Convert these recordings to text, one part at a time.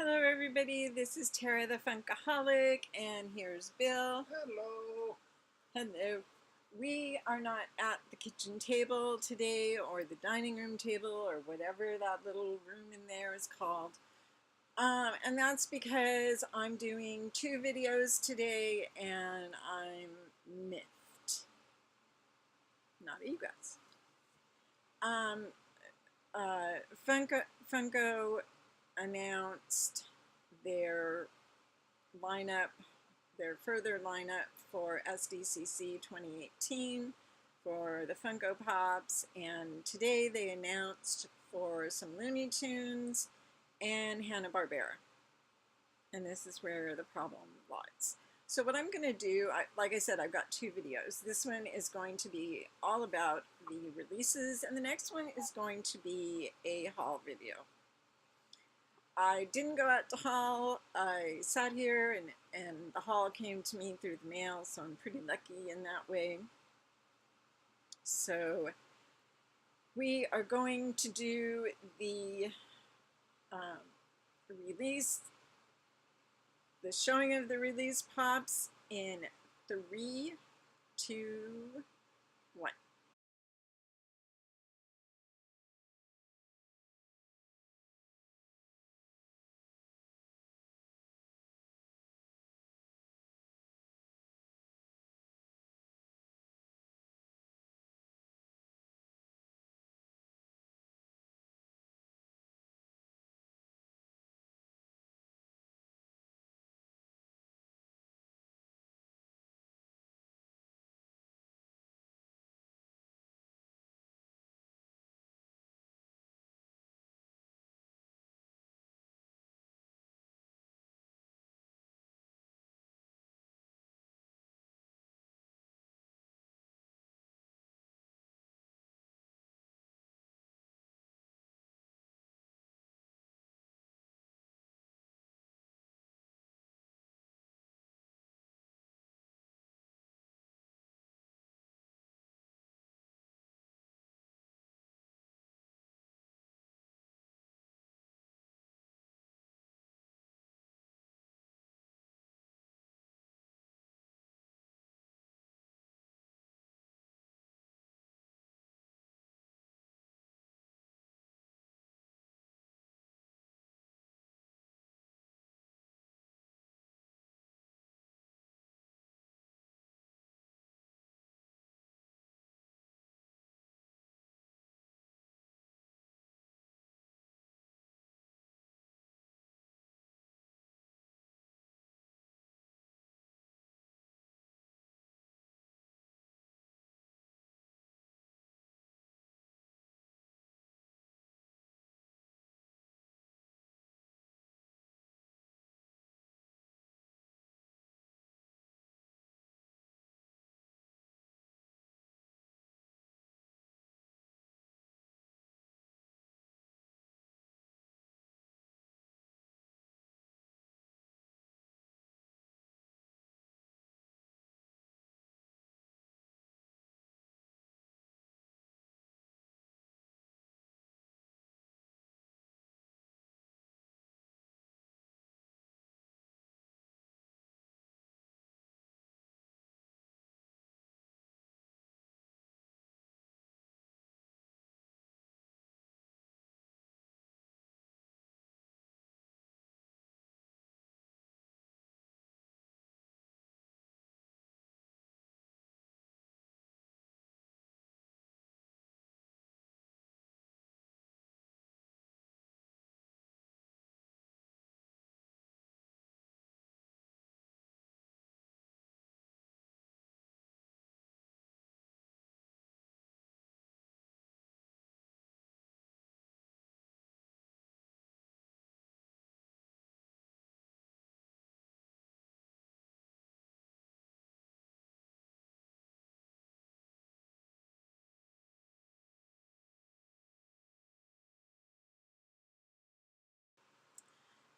Hello everybody, this is Tara the Funkaholic, and here's Bill. Hello. Hello. We are not at the kitchen table today, or the dining room table, or whatever that little room in there is called. And that's because I'm doing 2 videos today, and I'm miffed. Not at you guys. Funko announced their lineup, their further lineup for SDCC 2018 for the Funko Pops, and today they announced for some Looney Tunes and Hanna Barbera. And this is where the problem lies. So what I'm going to do, like I said, I've got 2 videos. This one is going to be all about the releases, and the next one is going to be a haul video. I didn't go out to haul. I sat here and the haul came to me through the mail, so I'm pretty lucky in that way. So we are going to do the release, the showing of the release pops in 3, 2, 1.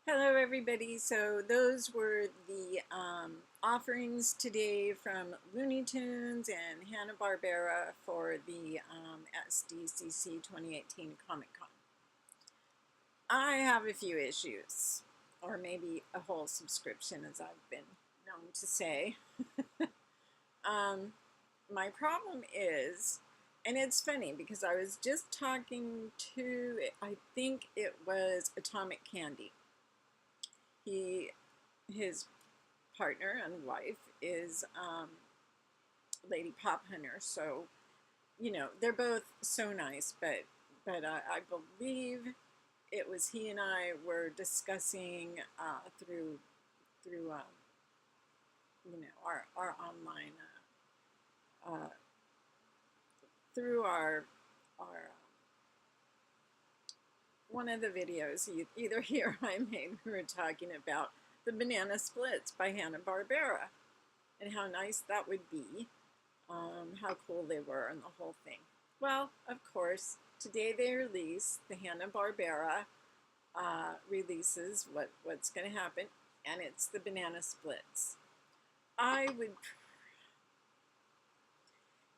Hello everybody, so those were the offerings today from Looney Tunes and Hanna Barbera for the SDCC 2018 Comic Con. I have a few issues. or maybe a whole subscription, as I've been known to say. My problem is, and it's funny because I was just talking to, I think it was Atomic Candy. His partner and wife is Lady Pop Hunter, so you know they're both so nice. But I believe it was he and I were discussing through you know our online through our one of the videos either he or I made. We were talking about the banana splits by Hanna Barbera and how nice that would be, how cool they were, and the whole thing. Well, of course, today they release the Hanna Barbera releases what's going to happen, and it's the banana splits.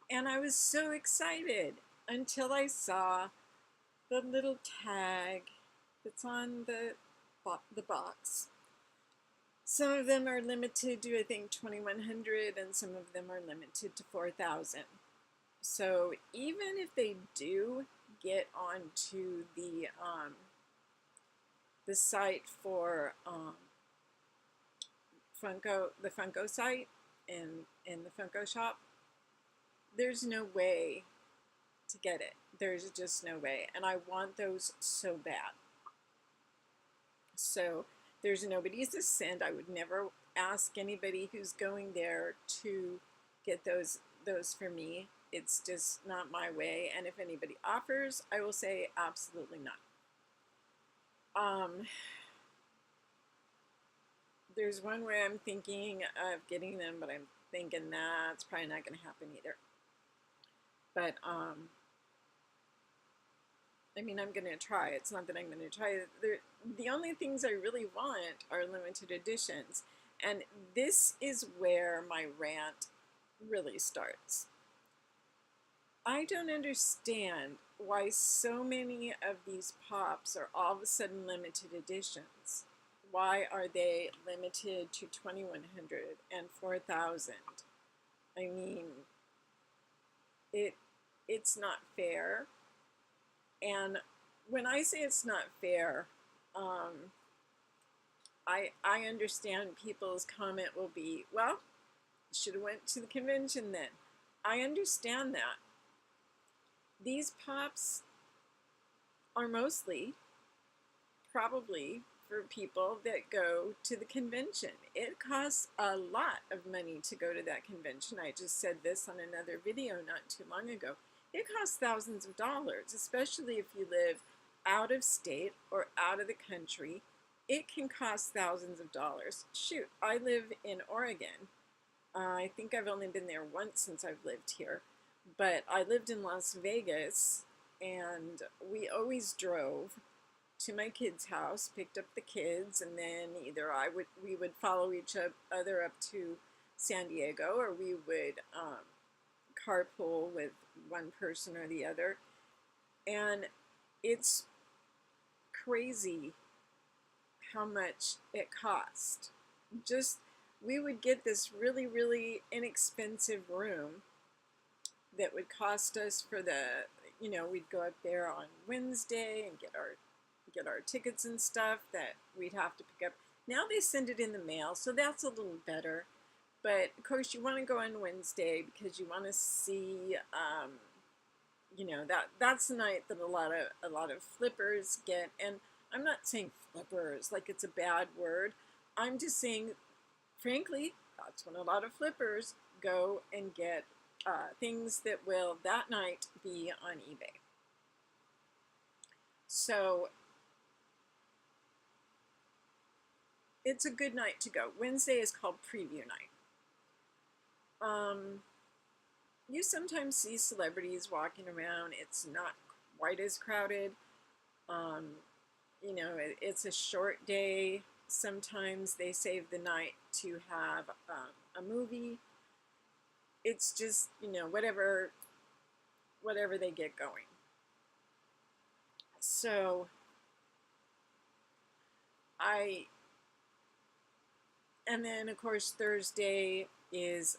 And I was so excited until I saw the little tag that's on the box. Some of them are limited to, I think, 2,100, and some of them are limited to 4,000. So even if they do get onto the site for the Funko site in the Funko shop, there's no way to get it. There's just no way, and I want those so bad. So there's nobody to send. I would never ask anybody who's going there to get those for me. It's just not my way, and if anybody offers, I will say absolutely not. There's one way I'm thinking of getting them, but I'm thinking that's probably not going to happen either. But I mean, I'm going to try. It's not that I'm going to try. The only things I really want are limited editions. And this is where my rant really starts. I don't understand why so many of these pops are all of a sudden limited editions. Why are they limited to 2,100 and 4,000? I mean, it's not fair. And when I say it's not fair, I understand people's comment will be, well, you should have went to the convention then. I understand that. These pops are mostly probably for people that go to the convention. It costs a lot of money to go to that convention. I just said this on another video not too long ago. It costs thousands of dollars, especially if you live out of state or out of the country. It can cost thousands of dollars. Shoot, I live in Oregon. I think I've only been there once since I've lived here, but I lived in Las Vegas, and we always drove to my kid's house, picked up the kids, and then either we would follow each other up to San Diego, or we would carpool with one person or the other. And it's crazy how much it cost. Just, we would get this really, really inexpensive room that would cost us for the, you know, we'd go up there on Wednesday and get our tickets and stuff that we'd have to pick up. Now they send it in the mail, so that's a little better. But of course, you want to go on Wednesday because you want to see, you know, that's the night that a lot of flippers get. And I'm not saying flippers like it's a bad word. I'm just saying, frankly, that's when a lot of flippers go and get things that will that night be on eBay. So it's a good night to go. Wednesday is called preview night. You sometimes see celebrities walking around. It's not quite as crowded. You know, it's a short day. Sometimes they save the night to have a movie. It's just, you know, whatever they get going. So And then, of course, Thursday is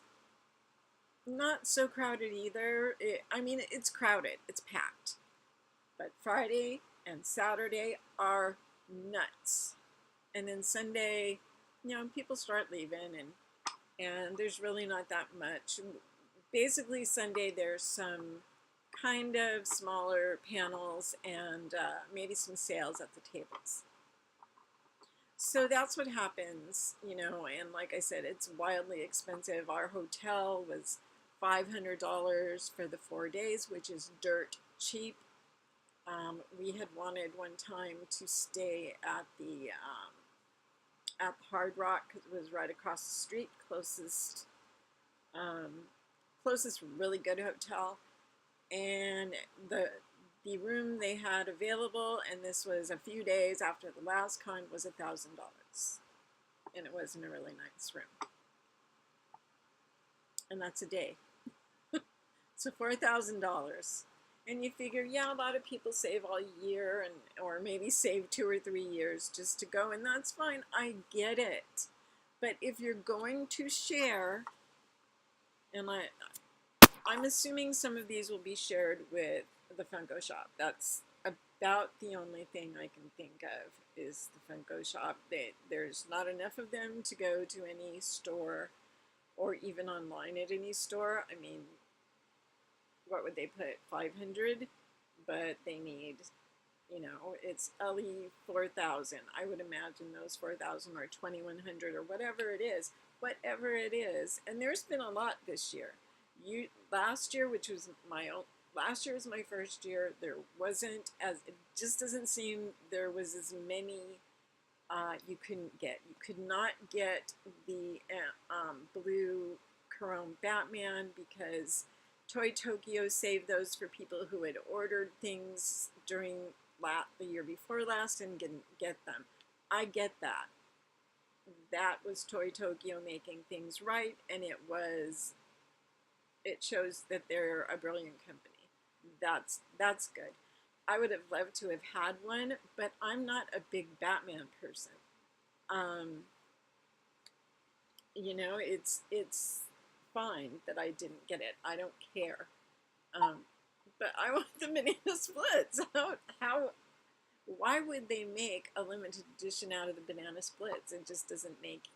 not so crowded either. I mean, it's crowded, it's packed. But Friday and Saturday are nuts. And then Sunday, people start leaving, and there's really not that much. Basically, Sunday there's some kind of smaller panels and maybe some sales at the tables. So that's what happens, and like I said, it's wildly expensive. Our hotel was $500 for the 4 days, which is dirt cheap. We had wanted one time to stay at the Hard Rock because it was right across the street, closest really good hotel, and the room they had available, and this was a few days after the last con, was $1,000, and it wasn't a really nice room, and that's a day. So $4,000. And you figure, yeah, a lot of people save all year, or maybe save 2 or 3 years just to go, and that's fine. I get it. But if you're going to share, and I'm assuming some of these will be shared with the Funko Shop. That's about the only thing I can think of is the Funko Shop. There's not enough of them to go to any store or even online at any store. I mean, what would they put, 500? But they need, it's LE 4,000. I would imagine those 4,000 or 2,100 or whatever it is. And there's been a lot this year. Last year, last year was my first year, it just doesn't seem there was as many you couldn't get. You could not get the blue chrome Batman because Toy Tokyo saved those for people who had ordered things during the year before last and didn't get them. I get that. That was Toy Tokyo making things right, and it shows that they're a brilliant company. That's good. I would have loved to have had one, but I'm not a big Batman person. It's fine that I didn't get it. I don't care. But I want the banana splits. Why would they make a limited edition out of the banana splits? It just doesn't make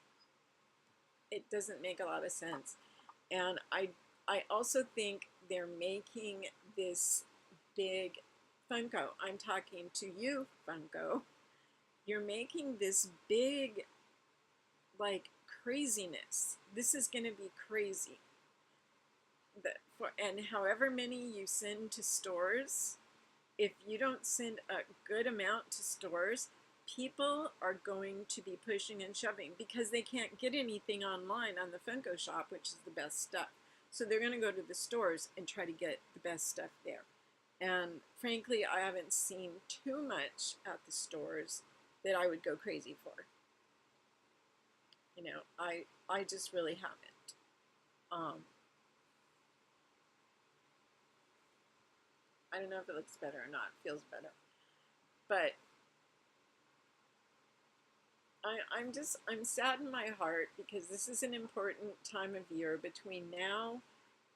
a lot of sense. And I also think they're making this big Funko. I'm talking to you, Funko. You're making this big, like, craziness. This is going to be crazy. And however many you send to stores, if you don't send a good amount to stores, people are going to be pushing and shoving because they can't get anything online on the Funko Shop, which is the best stuff. So they're going to go to the stores and try to get the best stuff there. And frankly, I haven't seen too much at the stores that I would go crazy for. I just really haven't. I don't know if it looks better or not. It feels better. But I'm sad in my heart because this is an important time of year between now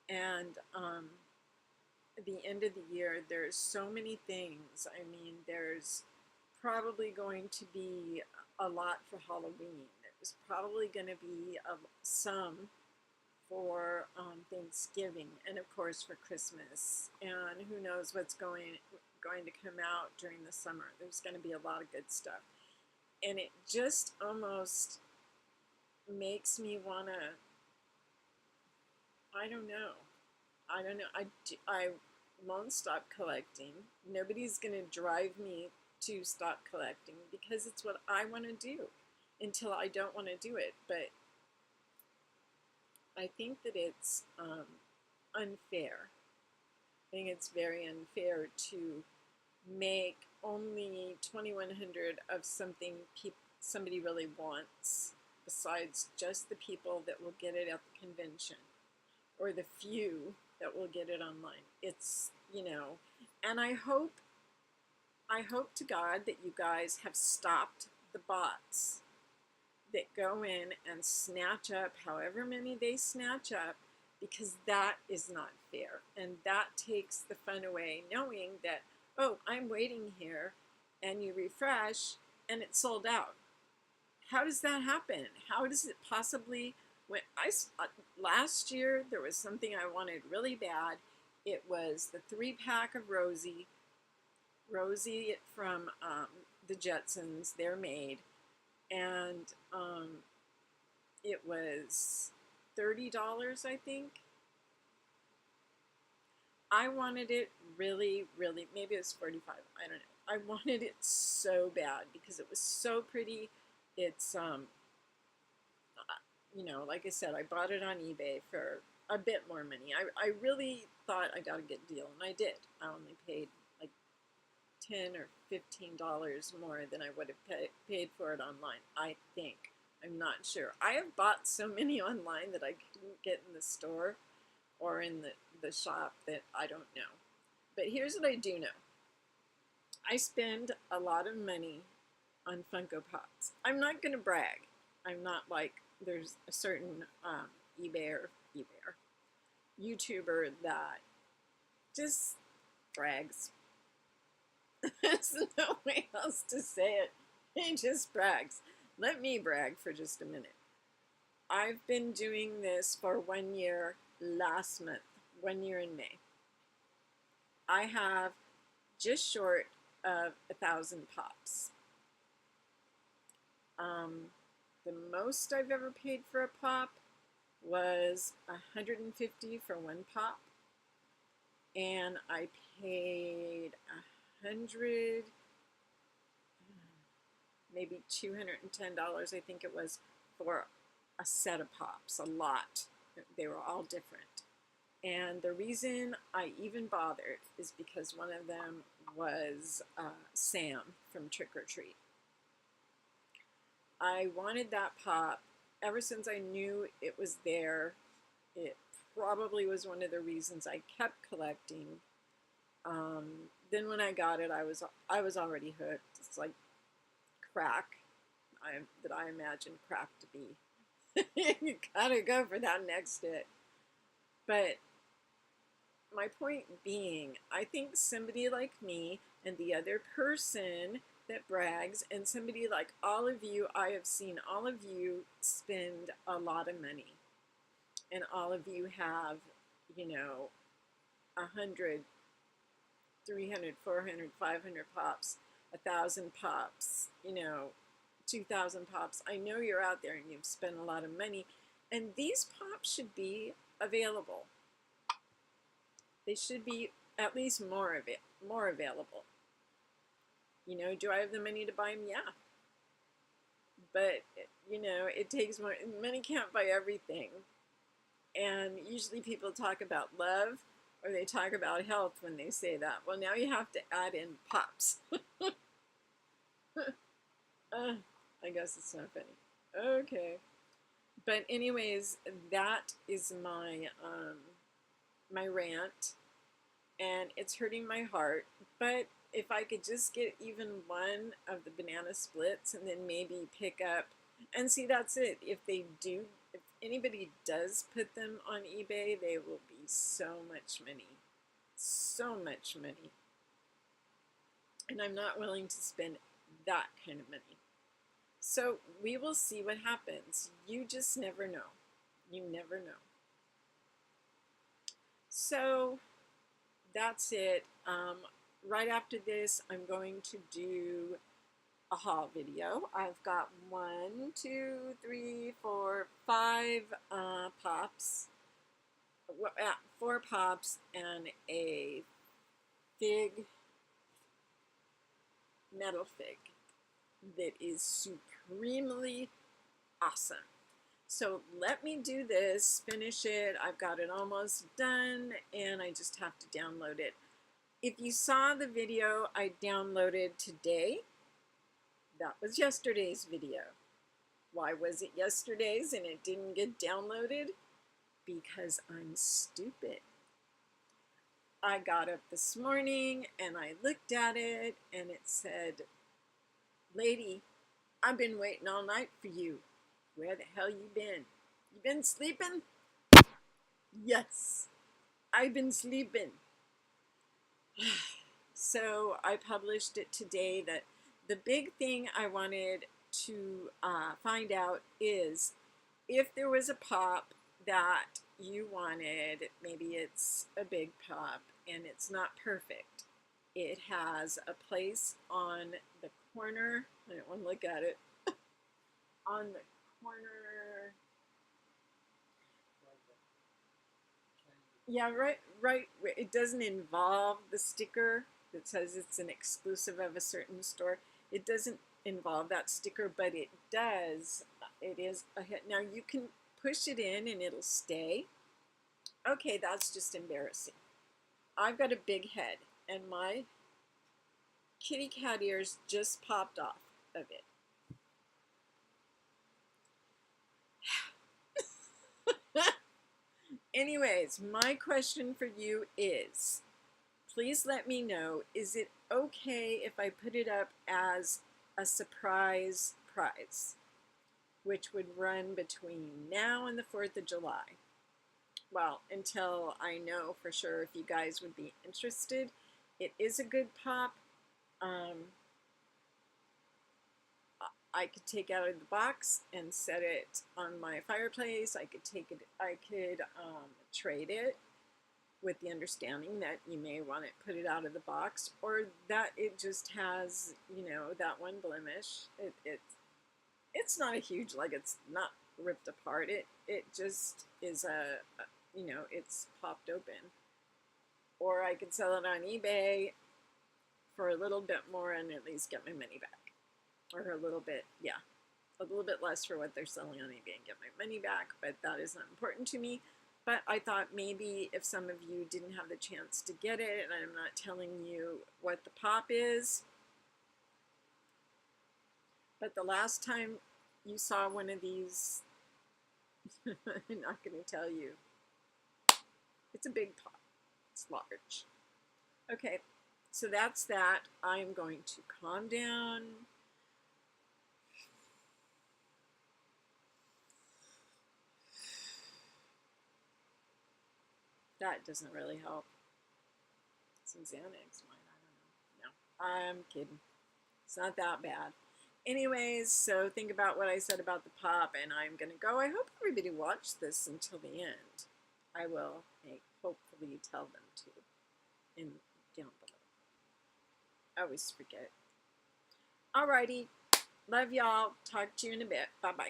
and the end of the year. There's so many things. I mean, there's probably going to be a lot for Halloween. There's probably going to be some for Thanksgiving, and of course for Christmas, and who knows what's going to come out during the summer. There's going to be a lot of good stuff, and it just almost makes me want to, I don't know, I won't stop collecting. Nobody's going to drive me to stop collecting because it's what I want to do until I don't want to do it. But I think that it's unfair. I think it's very unfair to make only 2,100 of something somebody really wants, besides just the people that will get it at the convention, or the few that will get it online. It's, and I hope to God that you guys have stopped the bots. that go in and snatch up however many they snatch up, because that is not fair. And that takes the fun away, knowing that, oh, I'm waiting here, and you refresh and it's sold out. How does that happen? How does it possibly, when last year there was something I wanted really bad. It was the 3-pack of Rosie from the Jetsons, they're made, and it was $30, I think. I wanted it really, really, maybe it was 45, I don't know. I wanted it so bad because it was so pretty. It's, you know, like I said, I bought it on eBay for a bit more money. I really thought I got a good deal, and I did. I only paid like $10 or $15 more than I would have paid for it online, I think. I'm not sure. I have bought so many online that I couldn't get in the store or in the shop that I don't know. But here's what I do know. I spend a lot of money on Funko Pops. I'm not going to brag. I'm not like there's a certain eBayer, YouTuber that just brags. There's no way else to say it. He just brags. Let me brag for just a minute. I've been doing this for 1 year last month, 1 year in May. I have just short of 1,000 pops. The most I've ever paid for a pop was $150 for one pop, and I paid $100, maybe $210, I think it was, for a set of pops. A lot. They were all different. And the reason I even bothered is because one of them was Sam from Trick or Treat. I wanted that pop ever since I knew it was there. It probably was one of the reasons I kept collecting. Then when I got it, I was already hooked. It's like crack, that I imagine crack to be. You gotta go for that next hit. But my point being, I think somebody like me and the other person that brags, and somebody like all of you, I have seen all of you spend a lot of money, and all of you have, you know, 100, 300, 400, 500 pops, 1,000 pops, you know, 2,000 pops. I know you're out there and you've spent a lot of money, and these pops should be available. They should be at least more available. You know, do I have the money to buy them? Yeah. But, you know, it takes more. Money can't buy everything. And usually people talk about love, or they talk about health when they say that. Well, now you have to add in pops. I guess it's not funny. Okay. But anyways, that is my my rant, and it's hurting my heart. But if I could just get even one of the banana splits, and then maybe pick up, and see, that's it. If anybody does put them on eBay, they will be so much money. So much money. And I'm not willing to spend that kind of money. So we will see what happens. You just never know. You never know. So that's it. Right after this, I'm going to do a haul video. I've got 1, 2, 3, 4, 5 pops. 4 pops and a fig, metal fig, that is supremely awesome. So let me do this, finish it. I've got it almost done, and I just have to download it. If you saw the video I downloaded today, that was yesterday's video. Why was it yesterday's and it didn't get downloaded? Because I'm stupid. I got up this morning and I looked at it, and it said, "Lady, I've been waiting all night for you. Where the hell you been? You been sleeping? Yes, I've been sleeping. So I published it today that the big thing I wanted to find out is if there was a pop that you wanted, maybe it's a big pop and it's not perfect. It has a place on the corner. I don't want to look at it. On the corner. Yeah, right. It doesn't involve the sticker that says it's an exclusive of a certain store. It doesn't involve that sticker, but it does. It is a hit. Now you can push it in and it'll stay. Okay, that's just embarrassing. I've got a big head and my kitty cat ears just popped off of it. Anyways, my question for you is, please let me know, is it okay if I put it up as a surprise prize, which would run between now and the 4th of July? Well, until I know for sure if you guys would be interested. It is a good pop. I could take out of the box and set it on my fireplace. I could trade it with the understanding that you may want to put it out of the box, or that it just has, that one blemish. It's not a huge, like, it's not ripped apart. It just is it's popped open. Or I could sell it on eBay for a little bit more and at least get my money back. Or a little bit less for what they're selling on eBay and get my money back, but that is not important to me. But I thought maybe if some of you didn't have the chance to get it, and I'm not telling you what the pop is, but the last time you saw one of these, I'm not going to tell you. It's a big pop. It's large. Okay, so that's that. I'm going to calm down. That doesn't really help. Some Xanax might, I don't know. No, I'm kidding. It's not that bad. Anyways, so think about what I said about the pop, and I'm going to go. I hope everybody watched this until the end. I will hopefully tell them to down below. I always forget. Alrighty. Love y'all. Talk to you in a bit. Bye-bye.